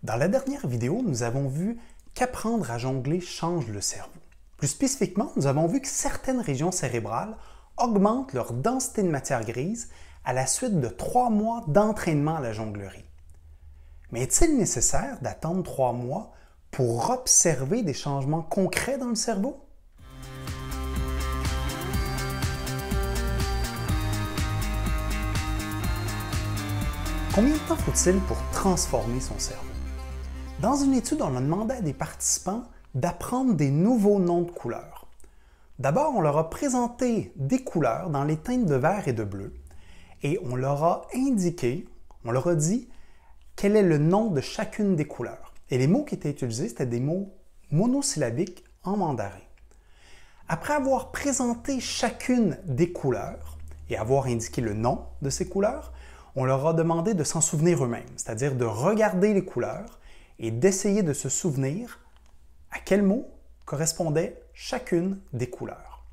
Dans la dernière vidéo, nous avons vu qu'apprendre à jongler change le cerveau. Plus spécifiquement, nous avons vu que certaines régions cérébrales augmentent leur densité de matière grise à la suite de 3 mois d'entraînement à la jonglerie. Mais est-il nécessaire d'attendre 3 mois pour observer des changements concrets dans le cerveau? Combien de temps faut-il pour transformer son cerveau? Dans une étude, on a demandé à des participants d'apprendre des nouveaux noms de couleurs. D'abord, on leur a présenté des couleurs dans les teintes de vert et de bleu et on leur a indiqué, on leur a dit quel est le nom de chacune des couleurs. Et les mots qui étaient utilisés, c'était des mots monosyllabiques en mandarin. Après avoir présenté chacune des couleurs et avoir indiqué le nom de ces couleurs, on leur a demandé de s'en souvenir eux-mêmes, c'est-à-dire de regarder les couleurs et d'essayer de se souvenir à quel mot correspondait chacune des couleurs.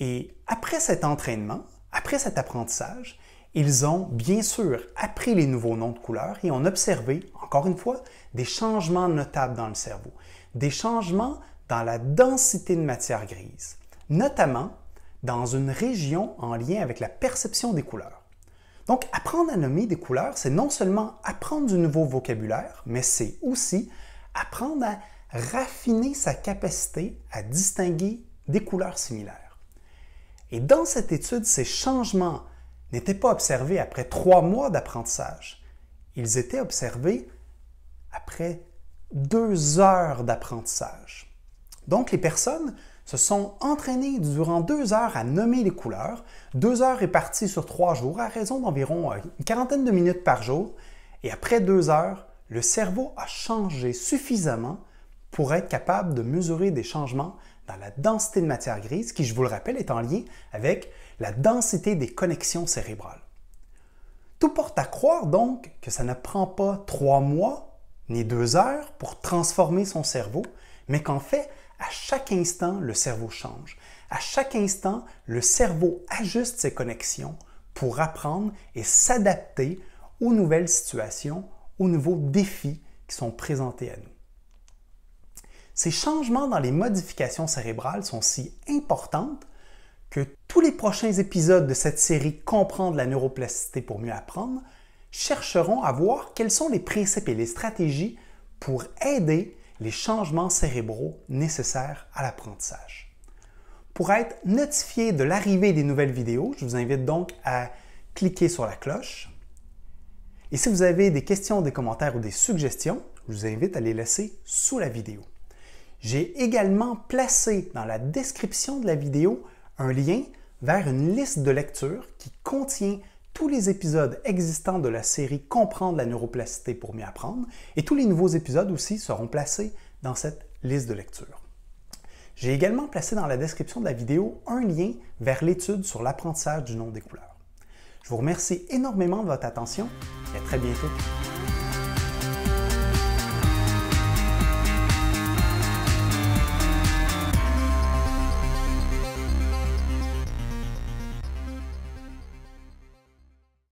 Et après cet entraînement, après cet apprentissage, ils ont bien sûr appris les nouveaux noms de couleurs et ont observé, encore une fois, des changements notables dans le cerveau, des changements dans la densité de matière grise, notamment dans une région en lien avec la perception des couleurs. Donc, apprendre à nommer des couleurs, c'est non seulement apprendre du nouveau vocabulaire, mais c'est aussi apprendre à raffiner sa capacité à distinguer des couleurs similaires. Et dans cette étude, ces changements n'étaient pas observés après 3 mois d'apprentissage. Ils étaient observés après 2 heures d'apprentissage. Donc, les personnes se sont entraînées durant 2 heures à nommer les couleurs, 2 heures réparties sur 3 jours, à raison d'environ une quarantaine de minutes par jour. Et après 2 heures, le cerveau a changé suffisamment pour être capable de mesurer des changements dans la densité de matière grise, qui, je vous le rappelle, est en lien avec la densité des connexions cérébrales. Tout porte à croire donc que ça ne prend pas 3 mois ni 2 heures pour transformer son cerveau, mais qu'en fait, à chaque instant, le cerveau change. À chaque instant, le cerveau ajuste ses connexions pour apprendre et s'adapter aux nouvelles situations, aux nouveaux défis qui sont présentés à nous. Ces changements dans les modifications cérébrales sont si importantes que tous les prochains épisodes de cette série Comprendre la neuroplasticité pour mieux apprendre chercheront à voir quels sont les principes et les stratégies pour aider les changements cérébraux nécessaires à l'apprentissage. Pour être notifié de l'arrivée des nouvelles vidéos, je vous invite donc à cliquer sur la cloche. Et si vous avez des questions, des commentaires ou des suggestions, je vous invite à les laisser sous la vidéo. J'ai également placé dans la description de la vidéo un lien vers une liste de lecture qui contient tous les épisodes existants de la série Comprendre la neuroplasticité pour mieux apprendre et tous les nouveaux épisodes aussi seront placés dans cette liste de lecture. J'ai également placé dans la description de la vidéo un lien vers l'étude sur l'apprentissage du nom des couleurs. Je vous remercie énormément de votre attention et à très bientôt.